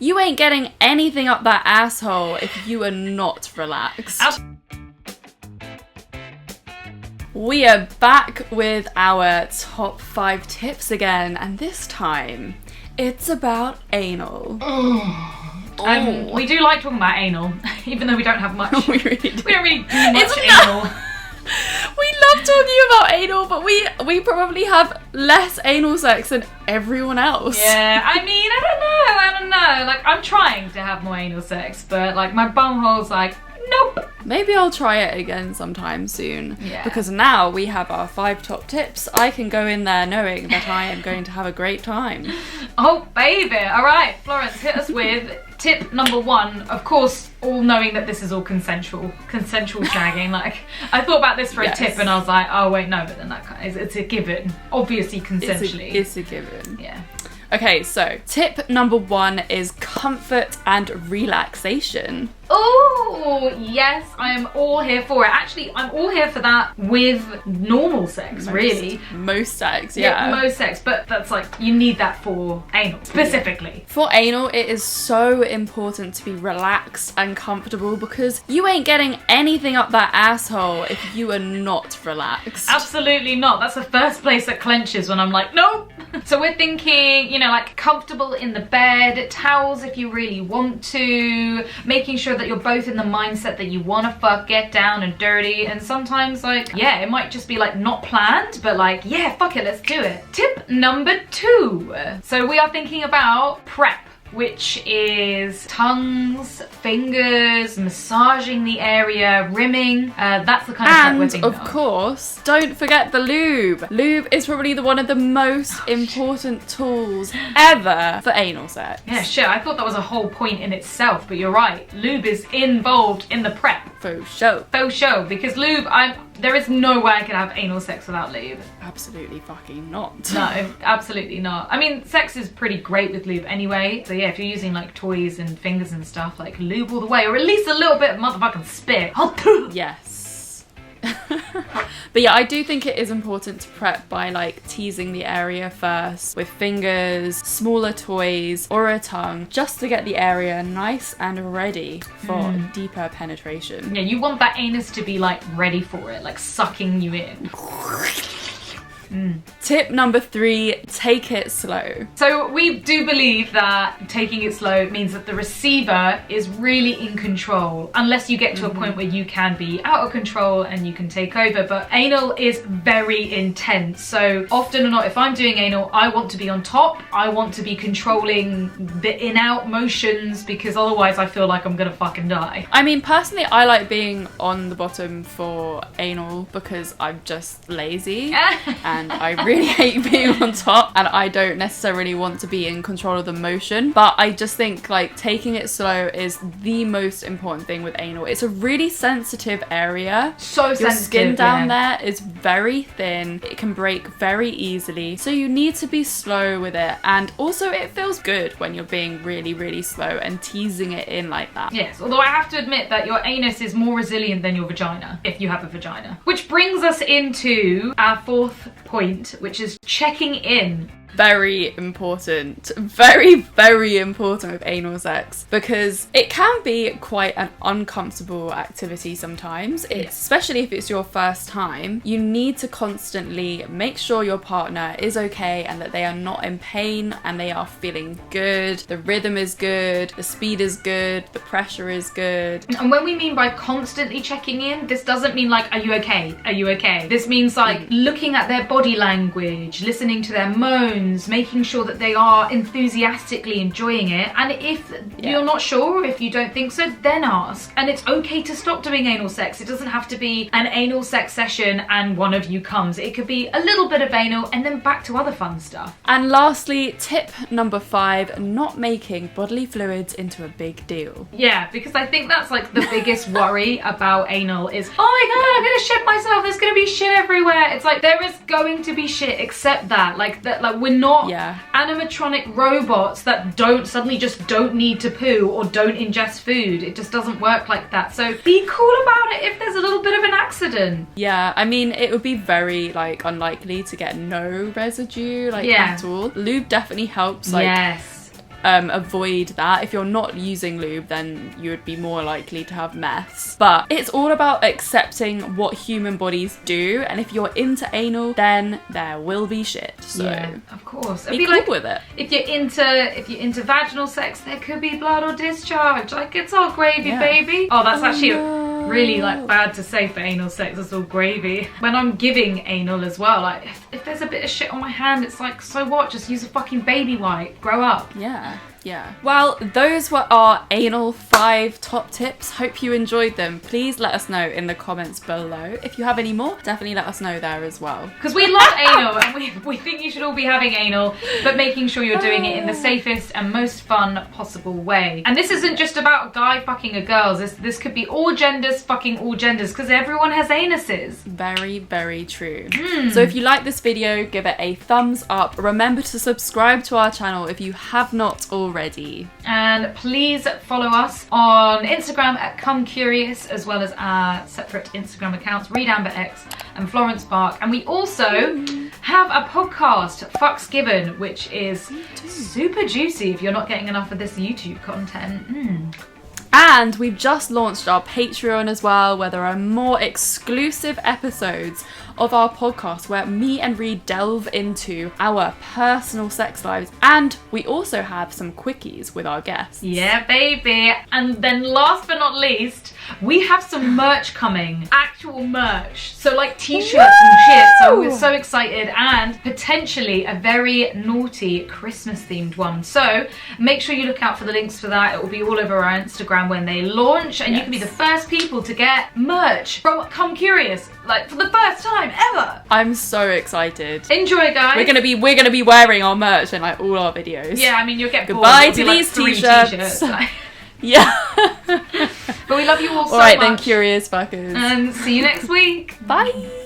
You ain't getting anything up that asshole if you are not relaxed. We are back with our top 5 tips again, and this time it's about anal. We do like talking about anal, even though we don't have much. We really do. We don't really do much anal. We love talking about anal, but we probably have less anal sex than everyone else. Yeah, I mean, I don't know. Like, I'm trying to have more anal sex, but like my bumhole's like, nope. Maybe I'll try it again sometime soon. Yeah. Because now we have our 5 top tips. I can go in there knowing that I am going to have a great time. Oh, baby. All right, Florence, hit us with tip number 1. Of course, all knowing that this is all consensual shagging. Like, I thought about this for a tip and I was like, oh, wait, no, but then it's a given. Obviously, consensually. It's a given. Yeah. Okay, so tip number 1 is comfort and relaxation. Oh, yes, I am all here for it. Actually, I'm all here for that with normal sex, really. Most sex, yeah. Most sex, but that's like, you need that for anal, specifically. Yeah. For anal, it is so important to be relaxed and comfortable because you ain't getting anything up that asshole if you are not relaxed. Absolutely not. That's the first place that clenches when I'm like, nope. So we're thinking, you know, like comfortable in the bed, towels if you really want to, making sure that you're both in the mindset that you want to fuck, get down and dirty, and sometimes like, yeah, it might just be like not planned, but like, yeah, fuck it, let's do it. Tip number 2. So we are thinking about prep, which is tongues, fingers, massaging the area, rimming. That's the kind of prep we're thinking of. And of course, don't forget the lube. Lube is probably one of the most important tools ever for anal sex. Yeah, shit, I thought that was a whole point in itself, but you're right. Lube is involved in the prep. Faux show. Faux show, because lube, there is no way I could have anal sex without lube. Absolutely fucking not. No, absolutely not. I mean, sex is pretty great with lube anyway. So yeah, if you're using like toys and fingers and stuff, like lube all the way, or at least a little bit of motherfucking spit. Yes. But yeah, I do think it is important to prep by like teasing the area first with fingers, smaller toys, or a tongue, just to get the area nice and ready for deeper penetration. Yeah, you want that anus to be like ready for it, like sucking you in. Tip number 3, take it slow. So we do believe that taking it slow means that the receiver is really in control, unless you get to a point where you can be out of control and you can take over. But anal is very intense. So often or not, if I'm doing anal, I want to be on top. I want to be controlling the in-out motions because otherwise I feel like I'm gonna fucking die. I mean, personally, I like being on the bottom for anal because I'm just lazy. And I really hate being on top, and I don't necessarily want to be in control of the motion, but I just think like taking it slow is the most important thing with anal. It's a really sensitive area. So sensitive. Your skin down there is very thin. It can break very easily, so you need to be slow with it, and also it feels good when you're being really, really slow and teasing it in like that. Yes, although I have to admit that your anus is more resilient than your vagina, if you have a vagina. Which brings us into our 4th point, which is checking in. Very important. Very, very important with anal sex because it can be quite an uncomfortable activity sometimes, especially if it's your first time. You need to constantly make sure your partner is okay and that they are not in pain and they are feeling good. The rhythm is good, the speed is good, the pressure is good. And when we mean by constantly checking in, this doesn't mean like, are you okay? Are you okay? This means like looking at their body language, listening to their moans, making sure that they are enthusiastically enjoying it. And if you're not sure, or if you don't think so, then ask. And it's okay to stop doing anal sex. It doesn't have to be an anal sex session and one of you comes. It could be a little bit of anal and then back to other fun stuff. And lastly, tip number 5, not making bodily fluids into a big deal. Yeah, because I think that's like the biggest worry about anal is, oh my god, I'm gonna shit myself, there's gonna be shit everywhere. It's like, there is going to be shit, except that. Like, we're not animatronic robots that suddenly just don't need to poo or don't ingest food. It just doesn't work like that. So be cool about it if there's a little bit of an accident. Yeah, I mean, it would be very like unlikely to get no residue at all. Lube definitely helps. Like, yes. avoid that. If you're not using lube, then you would be more likely to have mess. But it's all about accepting what human bodies do, and if you're into anal, then there will be shit. So yeah, of course. be cool with it. If you're into vaginal sex, there could be blood or discharge. Like, it's all gravy, baby. Oh, that's actually really like bad to say for anal sex. It's all gravy. When I'm giving anal as well, like if there's a bit of shit on my hand, it's like, so what? Just use a fucking baby wipe. Grow up. Yeah. Yeah. Well, those were our anal 5 top tips. Hope you enjoyed them. Please let us know in the comments below. If you have any more, definitely let us know there as well. Because we love anal, and we think you should all be having anal, but making sure you're doing it in the safest and most fun possible way. And this isn't just about a guy fucking a girl. This could be all genders fucking all genders, because everyone has anuses. Very, very true. So if you like this video, give it a thumbs up. Remember to subscribe to our channel if you have not already. And please follow us on Instagram at ComeCurious, as well as our separate Instagram accounts, ReadAmberX and Florence Park. And we also have a podcast, Fucks Given, which is super juicy if you're not getting enough of this YouTube content. And we've just launched our Patreon as well, where there are more exclusive episodes of our podcast where me and Reed delve into our personal sex lives, and we also have some quickies with our guests. Yeah, baby. And then last but not least, we have some merch coming. Actual merch. So like t-shirts and shit. So we're so excited, and potentially a very naughty Christmas themed one. So make sure you look out for the links for that. It will be all over our Instagram when they launch, and you can be the first people to get merch from Come Curious, like for the first time ever. I'm so excited. Enjoy, guys. We're gonna be wearing our merch in like all our videos. Yeah, I mean, you'll get goodbye bored. to Like these 3 t-shirts. Yeah. But we love you all so much. Alright much. then, curious fuckers. And see you next week. Bye.